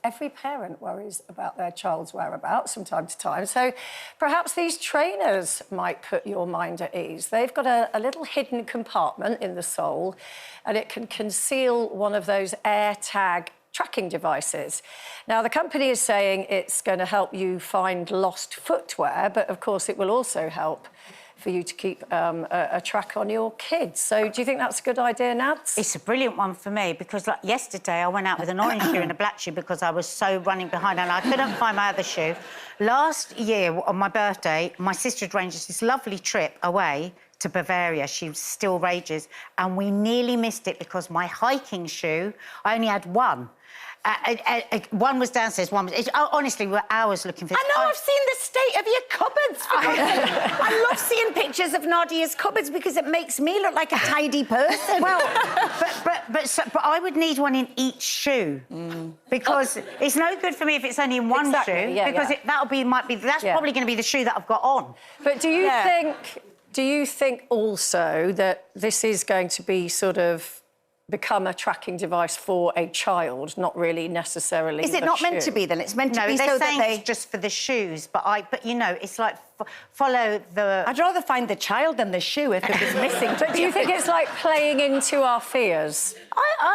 every parent worries about their child's whereabouts from time to time. So perhaps these trainers might put your mind at ease. They've got a little hidden compartment in the sole, and it can conceal one of those AirTag tracking devices. Now, the company is saying it's going to help you find lost footwear, but of course it will also help for you to keep a track on your kids. So do you think that's a good idea, Nads? It's a brilliant one for me because, like, yesterday I went out with an orange shoe and a black shoe because I was so running behind and I couldn't find my other shoe. Last year, on my birthday, my sister had arranged this lovely trip away to Bavaria. She still rages, and we nearly missed it because my hiking shoe, I only had one. One was downstairs, one was... honestly, we were hours looking for this. I know, I've seen the state of your cupboards. I love seeing pictures of Nadia's cupboards because it makes me look like a tidy person. Well, but I would need one in each shoe because it's no good for me if it's only in one shoe because that's probably going to be the shoe that I've got on. But do you think also that this is going to be sort of become a tracking device for a child, not really necessarily. Is it not meant to be then? It's meant to be so that it's just for the shoes, but you know, it's like follow the... I'd rather find the child than the shoe if it was missing. But do you think it's like playing into our fears?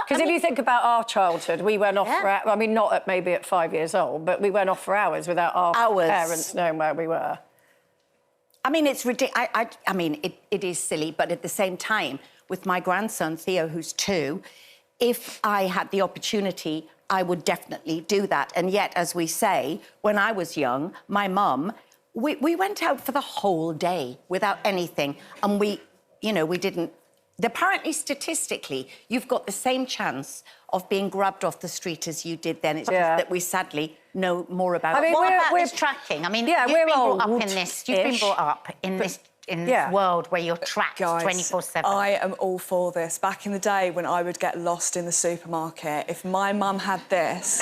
Because if you think about our childhood, we went off for... I mean, not maybe at 5 years old, but we went off for hours without our parents knowing where we were. I mean, it's ridiculous. I mean, it is silly, but at the same time, with my grandson, Theo, who's 2, if I had the opportunity, I would definitely do that. And yet, as we say, when I was young, my mum, we went out for the whole day without anything. And we didn't... Apparently, statistically, you've got the same chance of being grabbed off the street as you did then. It's just that we sadly know more about... I mean, what about this tracking? I mean, you've been brought up in this... You've been brought up in this world where you're tracked 24/7. I am all for this. Back in the day when I would get lost in the supermarket, if my mum had this,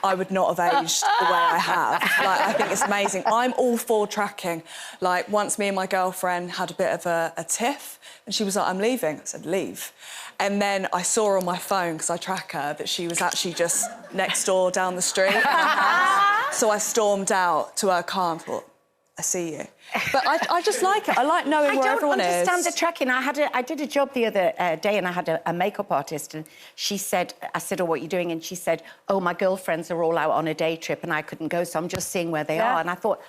I would not have aged the way I have. Like, I think it's amazing. I'm all for tracking. Like, once me and my girlfriend had a bit of a tiff, and she was like, I'm leaving. I said, leave. And then I saw her on my phone, because I track her, that she was actually just next door down the street in her house. So I stormed out to her car and thought, I see you. But I just like it. I like knowing where everyone is. I don't understand the tracking. I did a job the other day and I had a makeup artist and she said, I said, oh, what are you doing? And she said, oh, my girlfriends are all out on a day trip and I couldn't go, so I'm just seeing where they are. And I thought,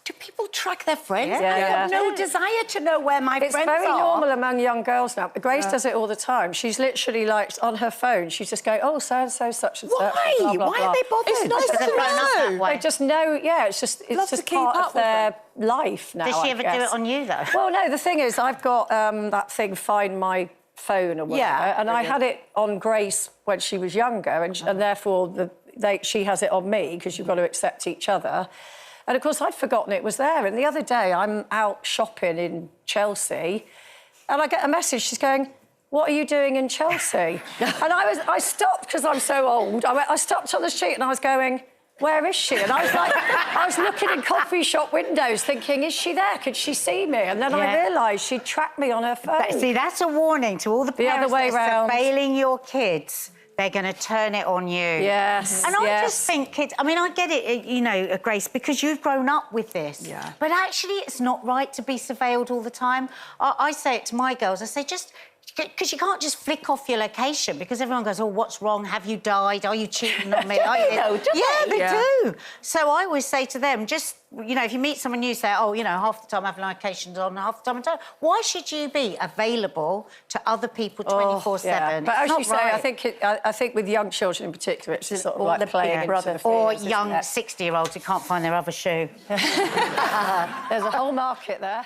do people track their friends? I have no desire to know where my friends are. It's very normal among young girls now. Grace does it all the time. She's literally, like, on her phone, she's just going, oh, so-and-so, such and such. Why? Blah, blah, Why blah. are they bothered? It's nice to know. They just know, it's just part of their life now, Does she ever do it on you, though? Well, no, the thing is, I've got that thing, Find My Phone or whatever, and I had it on Grace when she was younger, and therefore she has it on me, because you've got to accept each other. And, of course, I'd forgotten it was there. And the other day, I'm out shopping in Chelsea, and I get a message. She's going, what are you doing in Chelsea? And I stopped, because I'm so old. I stopped on the street, and I was going, where is she? And I was like, I was looking in coffee shop windows, thinking, is she there? Could she see me? And then I realised she'd tracked me on her phone. But, see, that's a warning to all the parents that are surveilling your kids. They're going to turn it on you. Yes. And I just think kids... I mean, I get it, you know, Grace, because you've grown up with this. Yeah. But actually, it's not right to be surveilled all the time. I say it to my girls. I say, just... Because you can't just flick off your location because everyone goes, oh, what's wrong? Have you died? Are you cheating on me? They do. So I always say to them, just, you know, if you meet someone new, say, oh, you know, half the time I have locations on, half the time I don't. Why should you be available to other people 24/7? But as you say, I think with young children in particular, it's just sort of like playing brother. Or young 60-year-olds who can't find their other shoe. There's a whole market there.